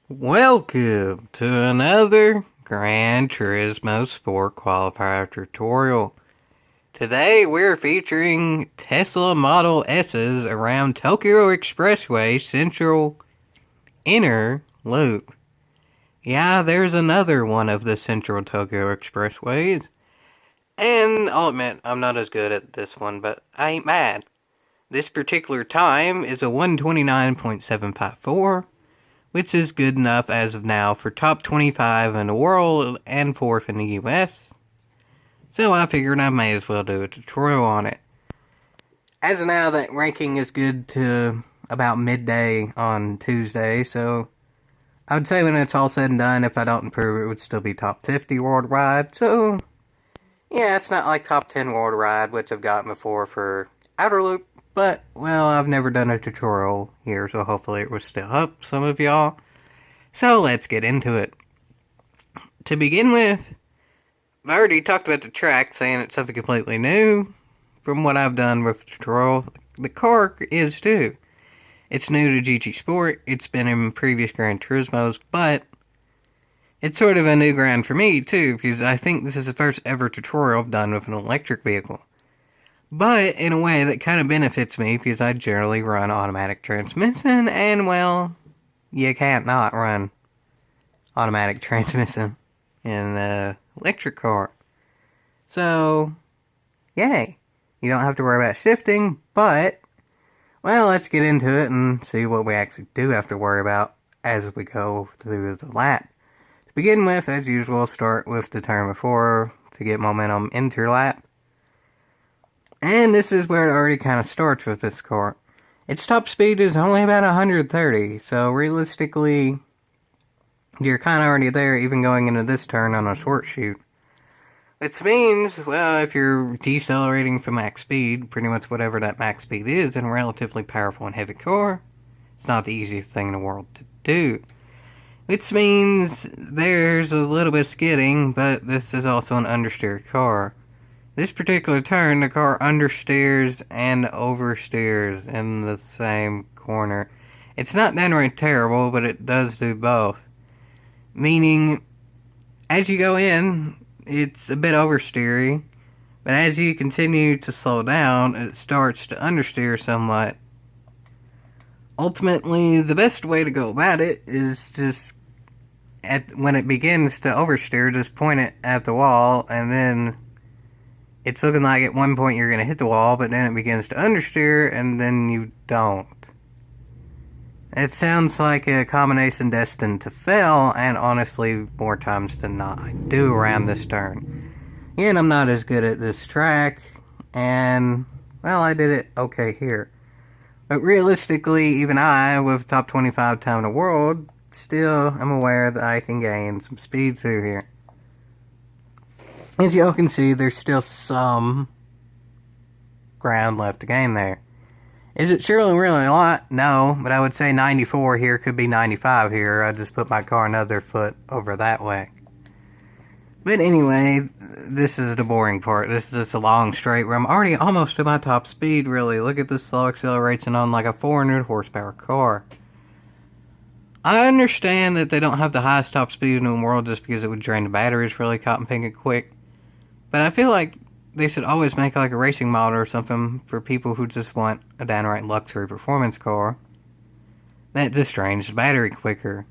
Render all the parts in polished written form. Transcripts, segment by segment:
Welcome to another Gran Turismo Sport Qualifier tutorial. Today we're featuring Tesla Model S's around Tokyo Expressway Central Inner Loop. Yeah, there's another one of the Central Tokyo Expressways. And I'll admit, I'm not as good at this one, but I ain't mad. This particular time is a 129.754. which is good enough as of now for top 25 in the world and 4th in the US. So I figured I may as well do a tutorial on it. As of now, that ranking is good to about midday on Tuesday, so I would say when it's all said and done, if I don't improve, it would still be top 50 worldwide. So, yeah, it's not like top 10 worldwide, which I've gotten before for Outer Loop. But, well, I've never done a tutorial here, so hopefully it will still help some of y'all. So, let's get into it. To begin with, I've already talked about the track, saying it's something completely new. From what I've done with the tutorial, the car is too. It's new to GT Sport, it's been in previous Gran Turismos, but it's sort of a new ground for me too, because I think this is the first ever tutorial I've done with an electric vehicle. But in a way that kind of benefits me because I generally run automatic transmission, and well, you can't not run automatic transmission in an electric car. So, yay. You don't have to worry about shifting, but, well, let's get into it and see what we actually do have to worry about as we go through the lap. To begin with, as usual, start with the turn before to get momentum into your lap. And this is where it already kind of starts with this car. Its top speed is only about 130, so realistically, you're kind of already there even going into this turn on a short shoot. Which means, well, if you're decelerating from max speed, pretty much whatever that max speed is in a relatively powerful and heavy car, it's not the easiest thing in the world to do. Which means there's a little bit of skidding, but this is also an understeer car. This particular turn, the car understeers and oversteers in the same corner. It's not downright terrible, but it does do both. Meaning, as you go in, it's a bit oversteery, but as you continue to slow down, it starts to understeer somewhat. Ultimately, the best way to go about it is just, when it begins to oversteer, just point it at the wall, and then it's looking like at one point you're going to hit the wall, but then it begins to understeer, and then you don't. It sounds like a combination destined to fail, and honestly, more times than not, I do around this turn. And I'm not as good at this track, and, well, I did it okay here. But realistically, even I, with top 25 time in the world, still am aware that I can gain some speed through here. As y'all can see, there's still some ground left to gain there. Is it surely really a lot? No, but I would say 94 here could be 95 here. I just put my car another foot over that way. But anyway, this is the boring part. This is just a long straight where I'm already almost to my top speed, really. Look at this slow acceleration on like a 400 horsepower car. I understand that they don't have the highest top speed in the world just because it would drain the batteries really cotton picking quick. But I feel like they should always make like a racing model or something for people who just want a downright luxury performance car that just drains the battery quicker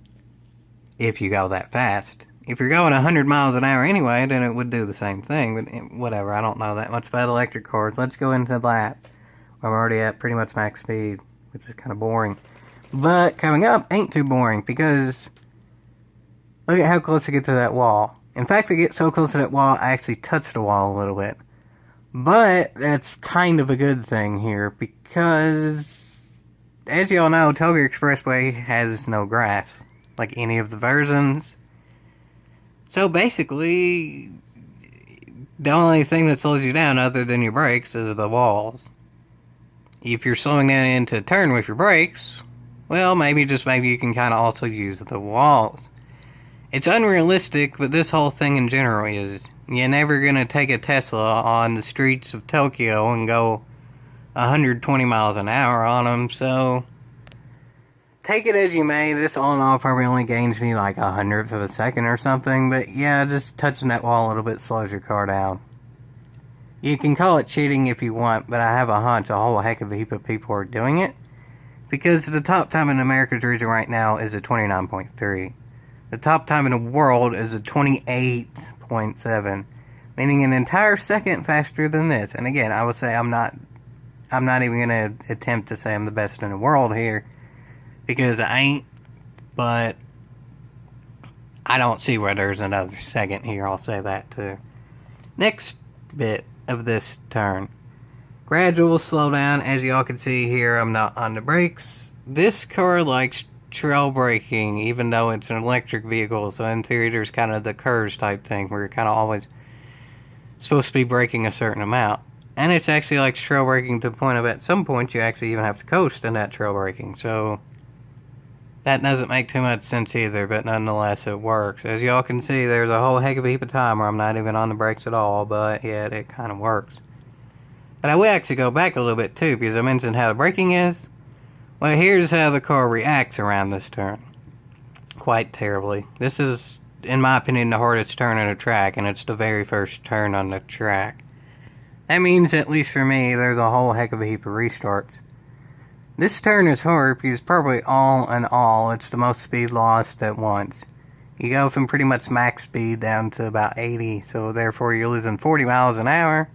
if you go that fast. If you're going 100 miles an hour anyway, then it would do the same thing, but whatever, I don't know that much about electric cars. Let's go into the lap. I'm already at pretty much max speed, which is kind of boring. But coming up ain't too boring, because look at how close I get to that wall. In fact, I get so close to that wall, I actually touch the wall a little bit. But that's kind of a good thing here, because as y'all know, Tokyo Expressway has no grass, like any of the versions. So basically, the only thing that slows you down other than your brakes is the walls. If you're slowing down into a turn with your brakes, well, maybe you can kind of also use the walls. It's unrealistic, but this whole thing in general is. You're never going to take a Tesla on the streets of Tokyo and go 120 miles an hour on them, so take it as you may, this all in all probably only gains me like 100th of a second or something, but yeah, just touching that wall a little bit slows your car down. You can call it cheating if you want, but I have a hunch a whole heck of a heap of people are doing it, because the top time in America's region right now is a 29.3. The top time in the world is a 28.7, meaning an entire second faster than this. And again, I would say I'm not even going to attempt to say I'm the best in the world here, because I ain't, but I don't see where there's another second here, I'll say that too. Next bit of this turn. Gradual slowdown, as y'all can see here, I'm not on the brakes. This car likes trail braking, even though it's an electric vehicle, so in theory there's kind of the curves type thing, where you're kind of always supposed to be braking a certain amount. And it's actually like trail braking to the point of at some point you actually even have to coast in that trail braking, so that doesn't make too much sense either, but nonetheless it works. As y'all can see, there's a whole heck of a heap of time where I'm not even on the brakes at all, but yet it kind of works. But I will actually go back a little bit too, because I mentioned how the braking is. Well, here's how the car reacts around this turn. Quite terribly. This is, in my opinion, the hardest turn on the track, and it's the very first turn on the track. That means, at least for me, there's a whole heck of a heap of restarts. This turn is hard because probably all in all, it's the most speed lost at once. You go from pretty much max speed down to about 80, so therefore you're losing 40 miles an hour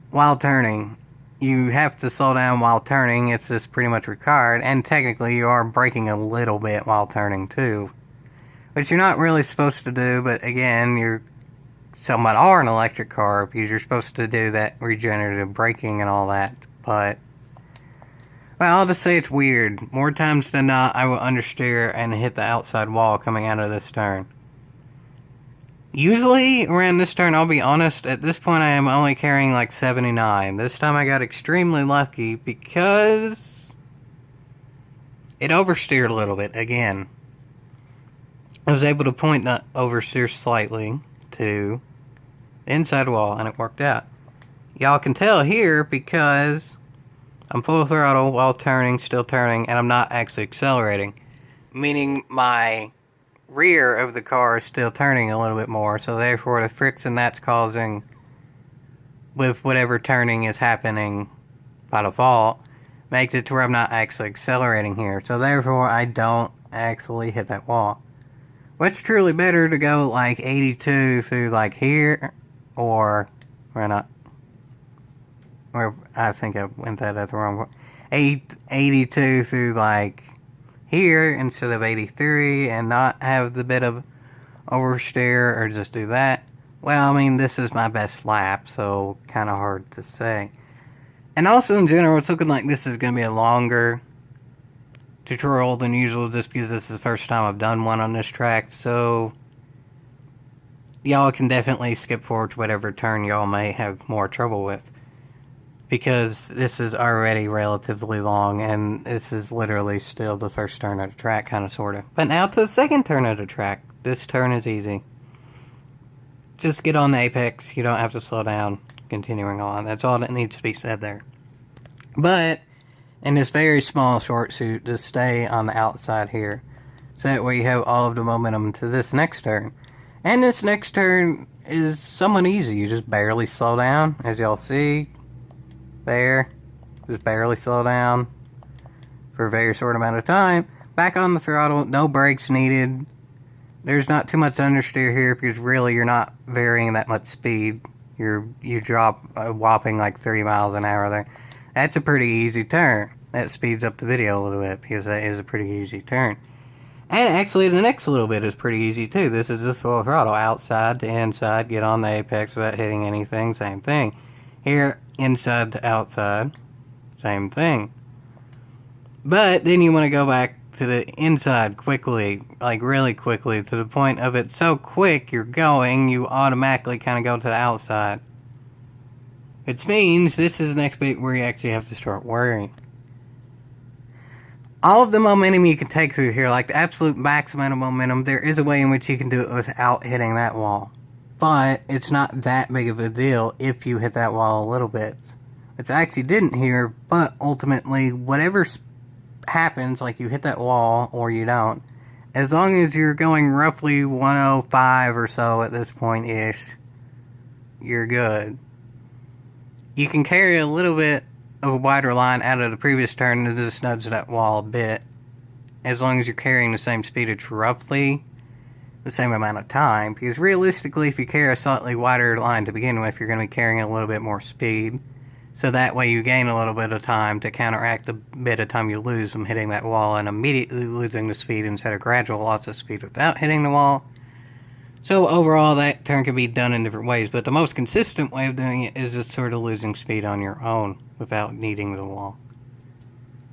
while turning. You have to slow down while turning, it's just pretty much required, and technically you are braking a little bit while turning too, which you're not really supposed to do, but again, you're somewhat are an electric car because you're supposed to do that regenerative braking and all that, but well, I'll just say it's weird. More times than not, I will understeer and hit the outside wall coming out of this turn. Usually, around this turn, I'll be honest, at this point I am only carrying like 79. This time I got extremely lucky because it oversteered a little bit, again. I was able to point that oversteer slightly to the inside wall, and it worked out. Y'all can tell here because I'm full throttle while turning, still turning, and I'm not actually accelerating. Meaning my rear of the car is still turning a little bit more, so therefore the friction that's causing with whatever turning is happening by default makes it to where I'm not actually accelerating here. So therefore I don't actually hit that wall. What's truly better to go like 82 through like here, or why not? Or I think I went that at the wrong point. 82 through like here instead of 83 and not have the bit of oversteer, or just do that. Well, I mean, this is my best lap, so kind of hard to say. And also in general, it's looking like this is going to be a longer tutorial than usual, just because this is the first time I've done one on this track, so y'all can definitely skip forward to whatever turn y'all may have more trouble with, because this is already relatively long, and this is literally still the first turn of the track, kind of, sort of. But now to the second turn of the track. This turn is easy. Just get on the apex, you don't have to slow down, continuing on. That's all that needs to be said there. But in this very small short suit, just stay on the outside here, so that way you have all of the momentum to this next turn. And this next turn is somewhat easy. You just barely slow down, as y'all see. There, just barely slow down for a very short amount of time. Back on the throttle, no brakes needed. There's not too much understeer here because really you're not varying that much speed. You drop a whopping like 30 miles an hour there. That's a pretty easy turn. That speeds up the video a little bit because that is a pretty easy turn. And actually the next little bit is pretty easy too. This is just full throttle, outside to inside, get on the apex without hitting anything, same thing. Here, inside to outside, same thing. But then you want to go back to the inside quickly, like really quickly, to the point of it's so quick you're going, you automatically kind of go to the outside. Which means this is the next bit where you actually have to start worrying. All of the momentum you can take through here, like the absolute max amount of momentum, there is a way in which you can do it without hitting that wall. But it's not that big of a deal if you hit that wall a little bit. Which I actually didn't here, but ultimately, whatever happens, like you hit that wall or you don't, as long as you're going roughly 105 or so at this point-ish, you're good. You can carry a little bit of a wider line out of the previous turn to just nudge that wall a bit, as long as you're carrying the same speedage roughly the same amount of time, because realistically, if you carry a slightly wider line to begin with, you're going to be carrying a little bit more speed, so that way you gain a little bit of time to counteract the bit of time you lose from hitting that wall and immediately losing the speed instead of gradual loss of speed without hitting the wall. So overall, that turn can be done in different ways, but the most consistent way of doing it is just sort of losing speed on your own without needing the wall.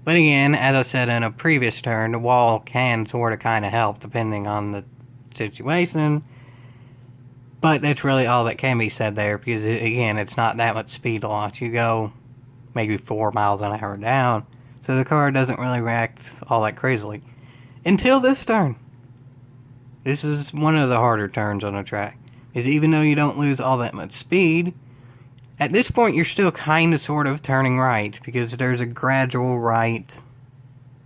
But again, as I said in a previous turn, the wall can sort of kind of help depending on the situation, but that's really all that can be said there, because again, it's not that much speed loss. You go maybe 4 miles an hour down, so the car doesn't really react all that crazily until this turn. This is one of the harder turns on the track, is even though you don't lose all that much speed, at this point you're still kind of sort of turning right, because there's a gradual right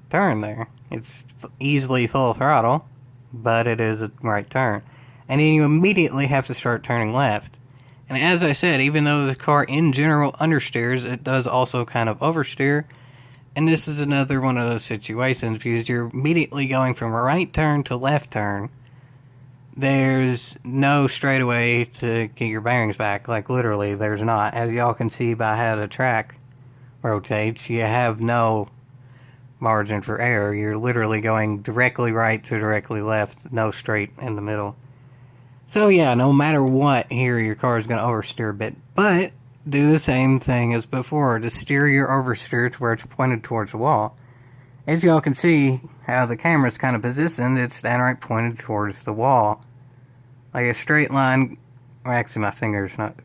turn there. It's easily full throttle, but it is a right turn. And then you immediately have to start turning left. And as I said, even though the car in general understeers, it does also kind of oversteer. And this is another one of those situations, because you're immediately going from a right turn to left turn. There's no straightaway to get your bearings back. Like, literally, there's not. As y'all can see by how the track rotates, you have no margin for error. You're literally going directly right to directly left, no straight in the middle. So yeah, no matter what here, your car is going to oversteer a bit, but do the same thing as before to steer your oversteer to where it's pointed towards the wall. As y'all can see how the camera's kind of positioned, it's downright pointed towards the wall. Like a straight line, well, actually my finger's not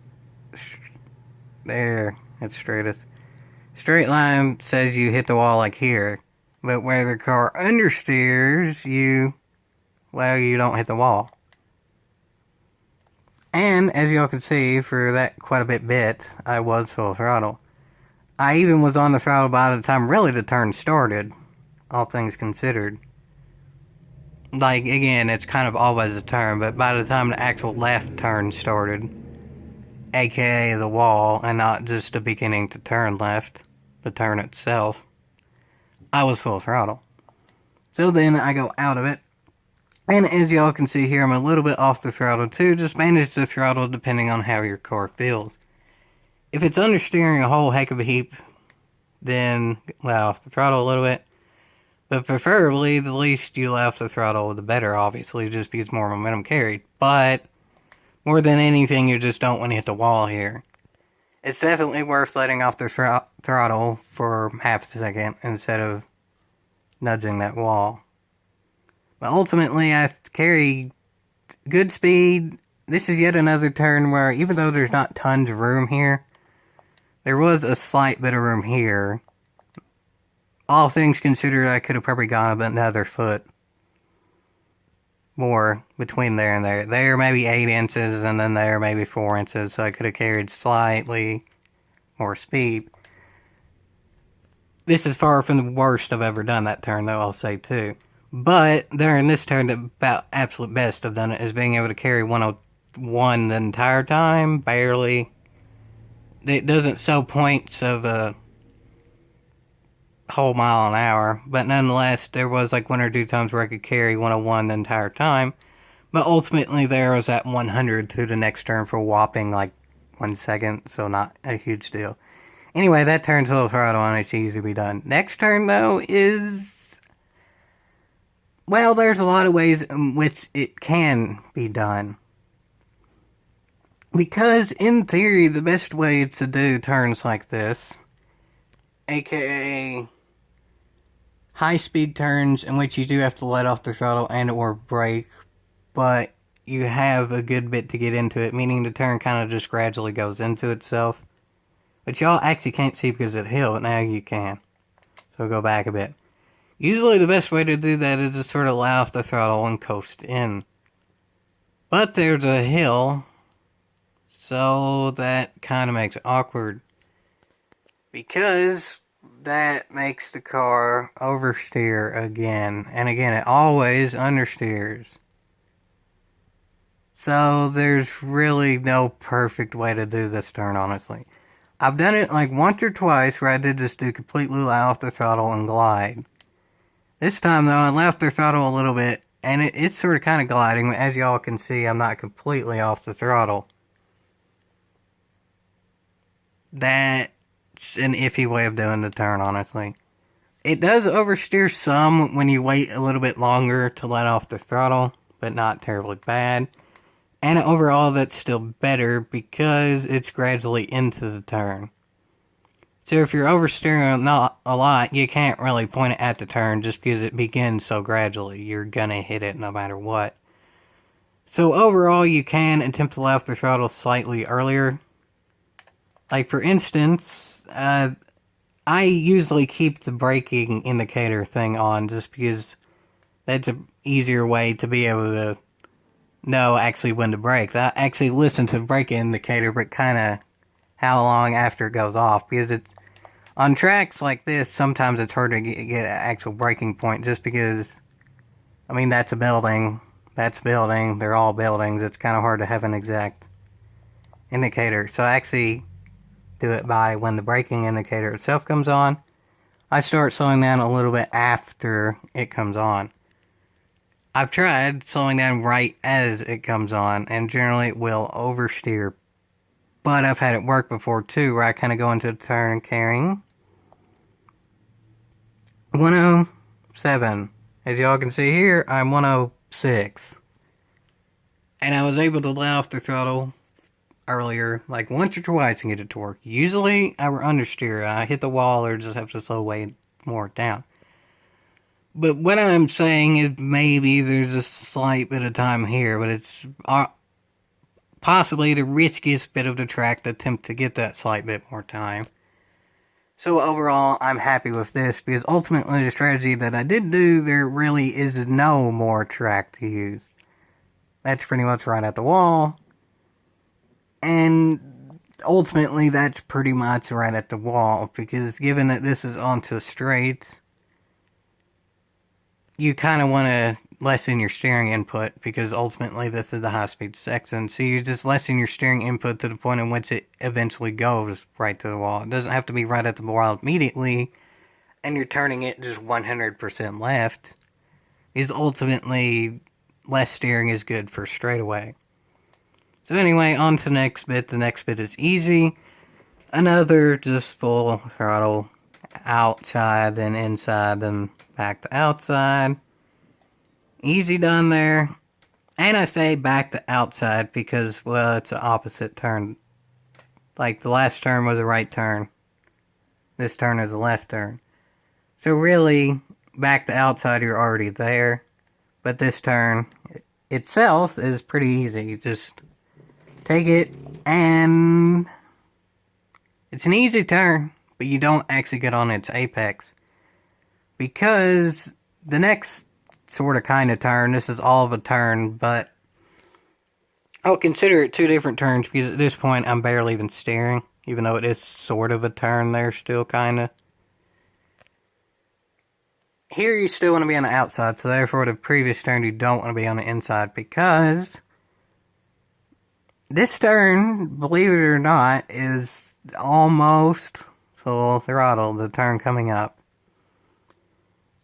there, it's straightest. Straight line says you hit the wall like here, but where the car understeers, you don't hit the wall. And as y'all can see, for that quite a bit, I was full throttle. I even was on the throttle by the time really the turn started, all things considered. Like, again, it's kind of always a turn, but by the time the actual left turn started, aka the wall, and not just the beginning to turn left, the turn itself, I was full throttle. So then I go out of it, and as y'all can see here, I'm a little bit off the throttle too. Just manage the throttle depending on how your car feels. If it's understeering a whole heck of a heap, then let off the throttle a little bit. But preferably, the least you let off the throttle, the better, obviously, just because more momentum carried. But more than anything, you just don't want to hit the wall here. It's definitely worth letting off the throttle for half a second instead of nudging that wall. But ultimately, I carry good speed. This is yet another turn where, even though there's not tons of room here, there was a slight bit of room here. All things considered, I could have probably gone about another foot more between there and there. There maybe 8 inches, and then there maybe 4 inches, so I could have carried slightly more speed. This is far from the worst I've ever done that turn, though, I'll say too. But during this turn, the about absolute best I've done it is being able to carry 101 the entire time, barely. It doesn't show points of a whole mile an hour, but nonetheless, there was like 1 or 2 times where I could carry 101 the entire time. But ultimately, there was at 100 through the next turn for a whopping like 1 second, so not a huge deal. Anyway, that turn's full throttle and it's easy to be done. Next turn, though, is... well, there's a lot of ways in which it can be done. Because, in theory, the best way to do turns like this, aka high-speed turns in which you do have to let off the throttle and or brake, but you have a good bit to get into it, meaning the turn kind of just gradually goes into itself. But y'all actually can't see because of the hill, but now you can. So go back a bit. Usually the best way to do that is to sort of let off the throttle and coast in. But there's a hill, so that kind of makes it awkward. Because that makes the car oversteer again. And again, it always understeers. So there's really no perfect way to do this turn, honestly. I've done it like once or twice where I did just do completely let off the throttle and glide. This time though, I left the throttle a little bit, and it's sort of kind of gliding. As y'all can see, I'm not completely off the throttle. That's an iffy way of doing the turn, honestly. It does oversteer some when you wait a little bit longer to let off the throttle, but not terribly bad. And overall, that's still better because it's gradually into the turn. So if you're oversteering not a lot, you can't really point it at the turn just because it begins so gradually. You're gonna hit it no matter what. So overall, you can attempt to let off the throttle slightly earlier. Like for instance, I usually keep the braking indicator thing on just because that's an easier way to be able to know actually when to brake. I actually listen to the brake indicator, but kind of how long after it goes off, because it on tracks like this, sometimes it's hard to get an actual braking point just because, I mean, that's a building, that's building, they're all buildings. It's kind of hard to have an exact indicator. So I actually do it by when the braking indicator itself comes on. I start slowing down a little bit after it comes on. I've tried slowing down right as it comes on, and generally it will oversteer. But I've had it work before too, where I kind of go into the turn carrying 107. As y'all can see here, I'm 106. And I was able to let off the throttle earlier, like once or twice, and get it to work. Usually, I would understeer. I hit the wall or just have to slow way more down. But what I'm saying is maybe there's a slight bit of time here, but it's possibly the riskiest bit of the track to attempt to get that slight bit more time. So overall, I'm happy with this, because ultimately the strategy that I did do, there really is no more track to use. That's pretty much right at the wall. And ultimately, that's pretty much right at the wall, because given that this is onto a straight, you kind of want to lessen your steering input, because ultimately this is the high-speed section. So you just lessen your steering input to the point in which it eventually goes right to the wall. It doesn't have to be right at the wall immediately, and you're turning it just 100% left. Is ultimately less steering is good for straightaway. So anyway, on to the next bit. The next bit is easy. Another just full throttle, outside, then inside, then back to outside. Easy done there. And I say back to outside because, well, it's an opposite turn. Like the last turn was a right turn. This turn is a left turn. So really, back to outside, you're already there. But this turn itself is pretty easy. You just take it, and it's an easy turn, but you don't actually get on its apex. Because the next sort of kind of turn, this is all of a turn, but I'll consider it two different turns, because at this point I'm barely even steering, even though it is sort of a turn there still, kind of. Here you still want to be on the outside, so therefore the previous turn you don't want to be on the inside, because this turn, believe it or not, is almost full throttle, the turn coming up.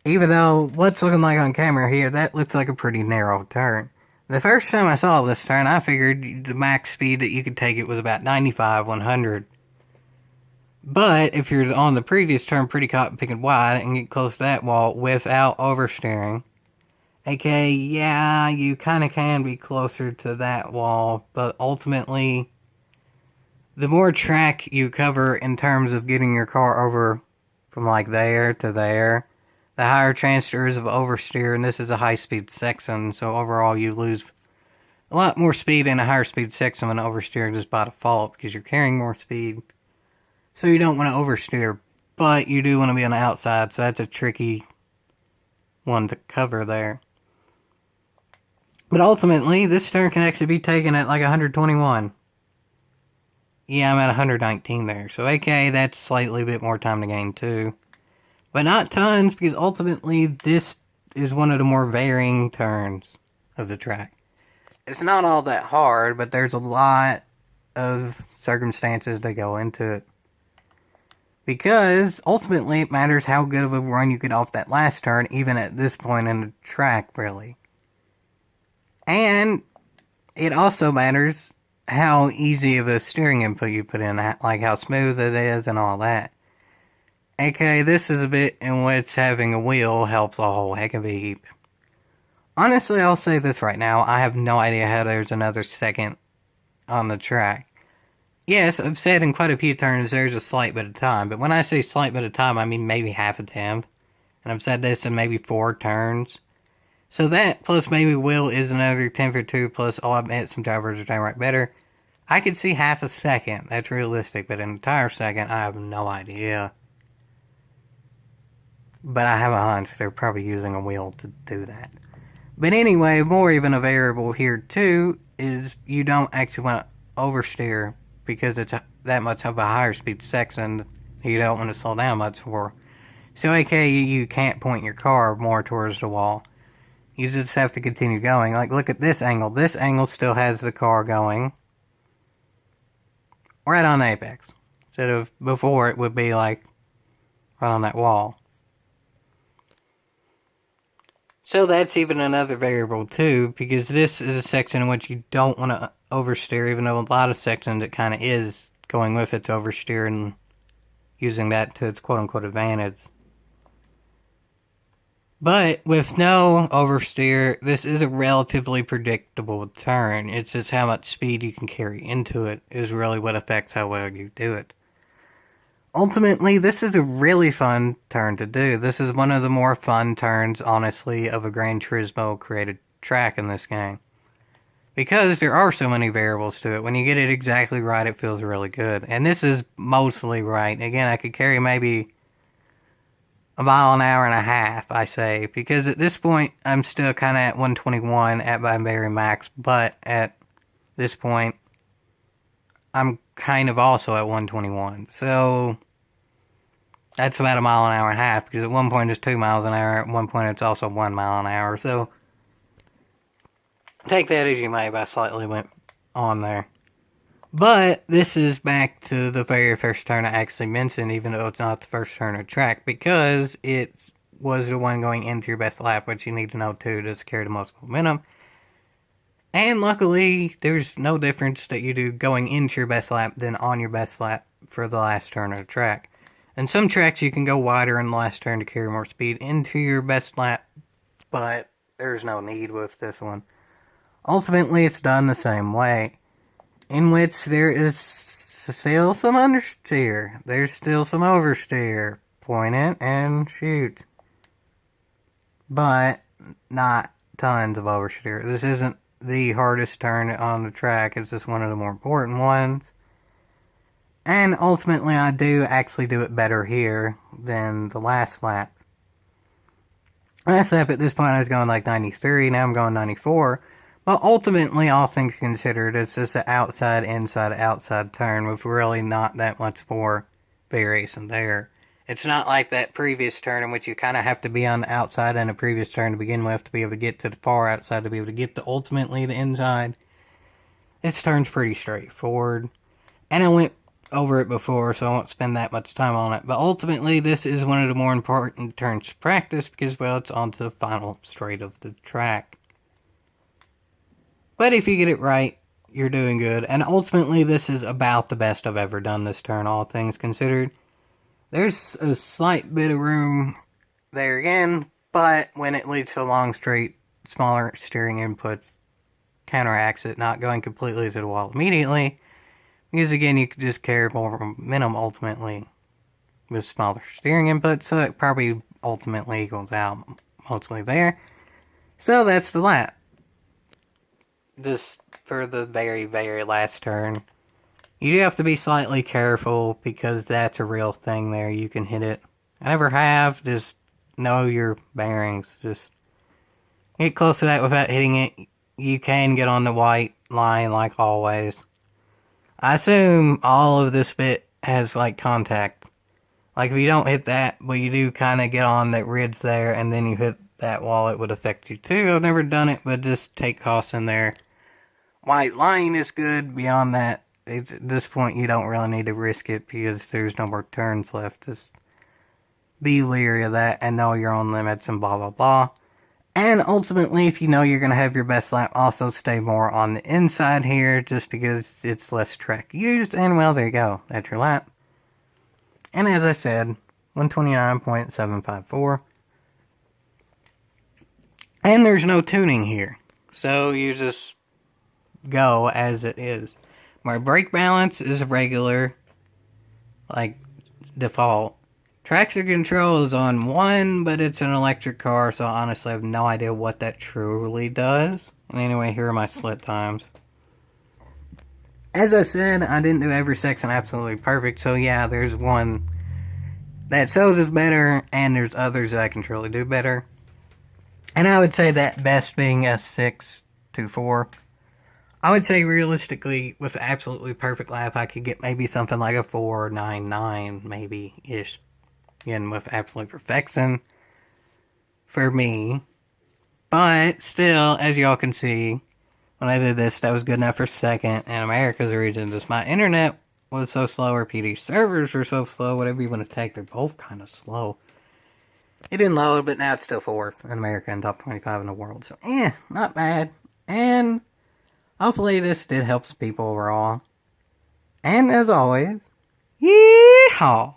Even though what's looking like on camera here, that looks like a pretty narrow turn. The first time I saw this turn, I figured the max speed that you could take it was about 95, 100. But if you're on the previous turn pretty caught picking wide and get close to that wall without oversteering, aka, yeah, you kind of can be closer to that wall, but ultimately, the more track you cover in terms of getting your car over from like there to there, the higher chance there is of oversteer, and this is a high-speed section, so overall you lose a lot more speed in a higher speed section when oversteering just by default, because you're carrying more speed. So you don't want to oversteer, but you do want to be on the outside, so that's a tricky one to cover there. But ultimately, this turn can actually be taken at like 121. Yeah, I'm at 119 there, so okay, that's slightly bit more time to gain too. But not tons, because ultimately this is one of the more varying turns of the track. It's not all that hard, but there's a lot of circumstances that go into it. Because ultimately it matters how good of a run you get off that last turn, even at this point in the track, really. And it also matters how easy of a steering input you put in, like how smooth it is and all that. Okay, this is a bit in which having a wheel helps a whole heck of a heap. Honestly, I'll say this right now, I have no idea how there's another second on the track. Yes, I've said in quite a few turns there's a slight bit of time, but when I say slight bit of time, I mean maybe half a tenth. And I've said this in maybe 4 turns. So that, plus maybe wheel is another tenth or 2, plus I'll admit some drivers are right better. I could see half a second, that's realistic, but an entire second, I have no idea. But I have a hunch they're probably using a wheel to do that. But anyway, more even a variable here too, is you don't actually want to oversteer, because it's that much of a higher speed section you don't want to slow down much for. So aka you can't point your car more towards the wall. You just have to continue going. Like, look at this angle. This angle still has the car going right on the apex. Instead of before, it would be like right on that wall. So that's even another variable too, because this is a section in which you don't want to oversteer, even though a lot of sections it kind of is going with its oversteer and using that to its quote-unquote advantage. But with no oversteer, this is a relatively predictable turn. It's just how much speed you can carry into it is really what affects how well you do it. Ultimately, this is a really fun turn to do. This is one of the more fun turns, honestly, of a Gran Turismo created track in this game. Because there are so many variables to it. When you get it exactly right, it feels really good. And this is mostly right. Again, I could carry maybe a mile an hour and a half, I say. Because at this point, I'm still kind of at 121 at my very max. But at this point, I'm kind of also at 121. So that's about a mile an hour and a half, because at one point it's 2 miles an hour, at one point it's also 1 mile an hour. So take that as you may, I slightly went on there. But this is back to the very first turn I actually mentioned, even though it's not the first turn of track, because it was the one going into your best lap, which you need to know too to carry the most momentum. And luckily, there's no difference that you do going into your best lap than on your best lap for the last turn of the track. In some tracks, you can go wider in the last turn to carry more speed into your best lap, but there's no need with this one. Ultimately, it's done the same way, in which there is still some understeer. There's still some oversteer. Point it and shoot. But not tons of oversteer. This isn't the hardest turn on the track. It's just one of the more important ones. And ultimately, I do actually do it better here than the last lap. Last lap at this point I was going like 93, now I'm going 94. But ultimately, all things considered, it's just an outside, inside, outside turn with really not that much more variation there. It's not like that previous turn in which you kind of have to be on the outside and a previous turn to begin with to be able to get to the far outside to be able to get to ultimately the inside. This turn's pretty straightforward. And I went over it before, so I won't spend that much time on it. But ultimately, this is one of the more important turns to practice because, well, it's on to the final straight of the track. But if you get it right, you're doing good. And ultimately, this is about the best I've ever done this turn, all things considered. There's a slight bit of room there again, but when it leads to a long straight, smaller steering inputs counteracts it, not going completely to the wall immediately. Because again, you could just carry more momentum ultimately with smaller steering inputs, so it probably ultimately equals out mostly there. So that's the lap. Just for the very, very last turn. You do have to be slightly careful because that's a real thing there. You can hit it. I never have. Just know your bearings. Just get close to that without hitting it. You can get on the white line like always. I assume all of this bit has like contact Like, if you don't hit that, but you do kind of get on that ridge there, and then you hit that wall, it would affect you too. I've never done it, but just take caution there. White line is good. Beyond that, at this point, you don't really need to risk it because there's no more turns left. Just be leery of that and know your own limits and blah, blah, blah. And ultimately, if you know you're going to have your best lap, also stay more on the inside here just because it's less track used. And well, there you go. That's your lap. And as I said, 129.754. And there's no tuning here. So you just go as it is. My brake balance is regular, like default. Traction control is on 1, but it's an electric car, so I honestly have no idea what that truly does. And anyway, here are my split times. As I said, I didn't do every section absolutely perfect, so yeah, there's one that shows is better, and there's others that I can truly do better. And I would say that best being a 624. I would say realistically, with absolutely perfect lap, I could get maybe something like a 499, maybe-ish. Again, with absolute perfection for me. But still, as y'all can see, when I did this, that was good enough for second. And America's region, just my internet was so slow, or PD servers were so slow, whatever you want to take, they're both kind of slow. It didn't load, but now it's still 4th in America and top 25 in the world. So, not bad. And hopefully this did help some people overall. And as always, yeehaw!